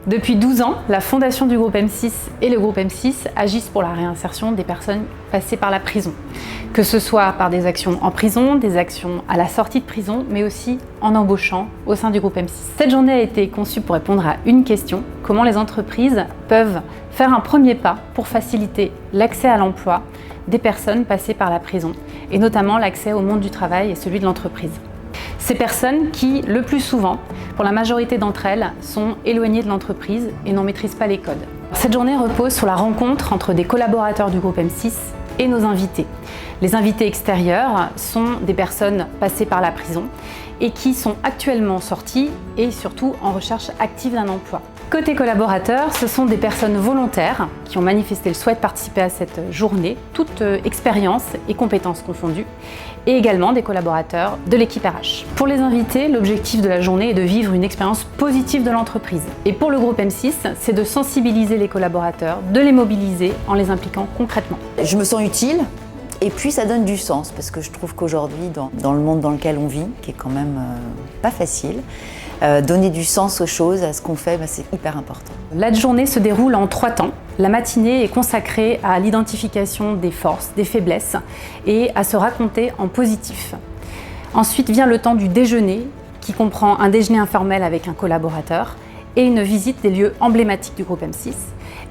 Depuis 12 ans, la fondation du groupe M6 et le groupe M6 agissent pour la réinsertion des personnes passées par la prison. Que ce soit par des actions en prison, des actions à la sortie de prison, mais aussi en embauchant au sein du groupe M6. Cette journée a été conçue pour répondre à une question: comment les entreprises peuvent faire un premier pas pour faciliter l'accès à l'emploi des personnes passées par la prison, et notamment l'accès au monde du travail et celui de l'entreprise. Ces personnes qui, le plus souvent, pour la majorité d'entre elles, sont éloignées de l'entreprise et n'en maîtrisent pas les codes. Cette journée repose sur la rencontre entre des collaborateurs du groupe M6 et nos invités. Les invités extérieurs sont des personnes passées par la prison et qui sont actuellement sorties et surtout en recherche active d'un emploi. Côté collaborateurs, ce sont des personnes volontaires qui ont manifesté le souhait de participer à cette journée, toutes expériences et compétences confondues, et également des collaborateurs de l'équipe RH. Pour les invités, l'objectif de la journée est de vivre une expérience positive de l'entreprise. Et pour le groupe M6, c'est de sensibiliser les collaborateurs, de les mobiliser en les impliquant concrètement. Je me sens utile. Et puis ça donne du sens, parce que je trouve qu'aujourd'hui, dans le monde dans lequel on vit, qui est quand même pas facile, donner du sens aux choses, à ce qu'on fait, c'est hyper important. La journée se déroule en 3 temps. La matinée est consacrée à l'identification des forces, des faiblesses et à se raconter en positif. Ensuite vient le temps du déjeuner, qui comprend un déjeuner informel avec un collaborateur et une visite des lieux emblématiques du groupe M6.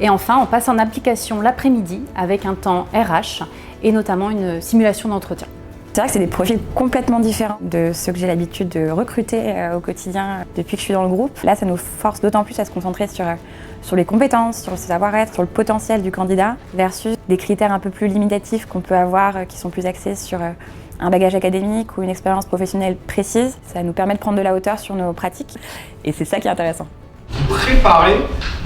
Et enfin, on passe en application l'après-midi avec un temps RH et notamment une simulation d'entretien. C'est vrai que c'est des profils complètement différents de ceux que j'ai l'habitude de recruter au quotidien depuis que je suis dans le groupe. Là, ça nous force d'autant plus à se concentrer sur les compétences, sur le savoir-être, sur le potentiel du candidat, versus des critères un peu plus limitatifs qu'on peut avoir, qui sont plus axés sur un bagage académique ou une expérience professionnelle précise. Ça nous permet de prendre de la hauteur sur nos pratiques et c'est ça qui est intéressant. Vous préparer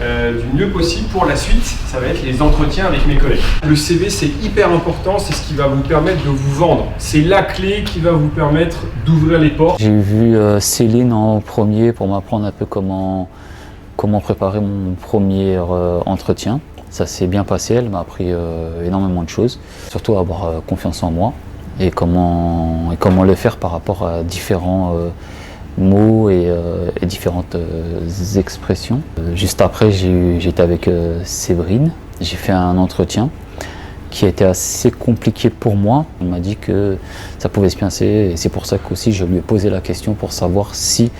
du mieux possible pour la suite, ça va être les entretiens avec mes collègues. Le CV, c'est hyper important, c'est ce qui va vous permettre de vous vendre. C'est la clé qui va vous permettre d'ouvrir les portes. J'ai vu Céline en premier pour m'apprendre un peu comment préparer mon premier entretien. Ça s'est bien passé, elle m'a appris énormément de choses, surtout à avoir confiance en moi et comment le faire par rapport à différents mots et différentes expressions. Juste après, j'étais avec Séverine. J'ai fait un entretien qui a été assez compliqué pour moi. On m'a dit que ça pouvait se passer et c'est pour ça qu'aussi je lui ai posé la question pour savoir si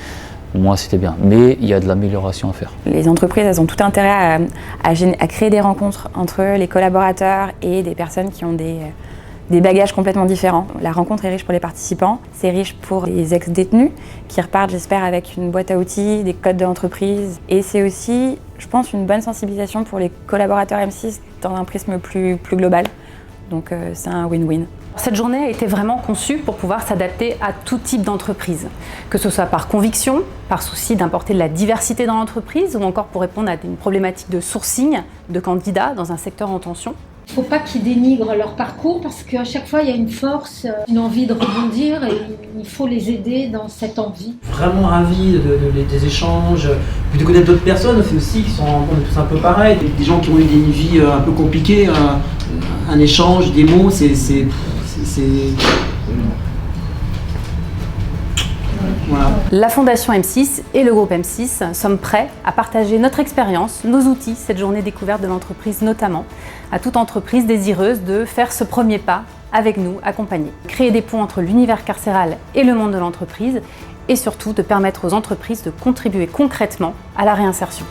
moi c'était bien. Mais il y a de l'amélioration à faire. Les entreprises, elles ont tout intérêt à créer des rencontres entre les collaborateurs et des personnes qui ont des bagages complètement différents. La rencontre est riche pour les participants, c'est riche pour les ex-détenus qui repartent, j'espère, avec une boîte à outils, des codes de l'entreprise. Et c'est aussi, je pense, une bonne sensibilisation pour les collaborateurs M6 dans un prisme plus global. Donc c'est un win-win. Cette journée a été vraiment conçue pour pouvoir s'adapter à tout type d'entreprise, que ce soit par conviction, par souci d'apporter de la diversité dans l'entreprise ou encore pour répondre à une problématique de sourcing de candidats dans un secteur en tension. Il ne faut pas qu'ils dénigrent leur parcours parce qu'à chaque fois il y a une force, une envie de rebondir et il faut les aider dans cette envie. Vraiment ravi des échanges, puis de connaître d'autres personnes aussi on est tous un peu pareils. Des gens qui ont eu des vies un peu compliquées, un échange, des mots, c'est voilà. La Fondation M6 et le groupe M6 sommes prêts à partager notre expérience, nos outils, cette journée découverte de l'entreprise notamment, à toute entreprise désireuse de faire ce premier pas avec nous, accompagnés. Créer des ponts entre l'univers carcéral et le monde de l'entreprise et surtout de permettre aux entreprises de contribuer concrètement à la réinsertion.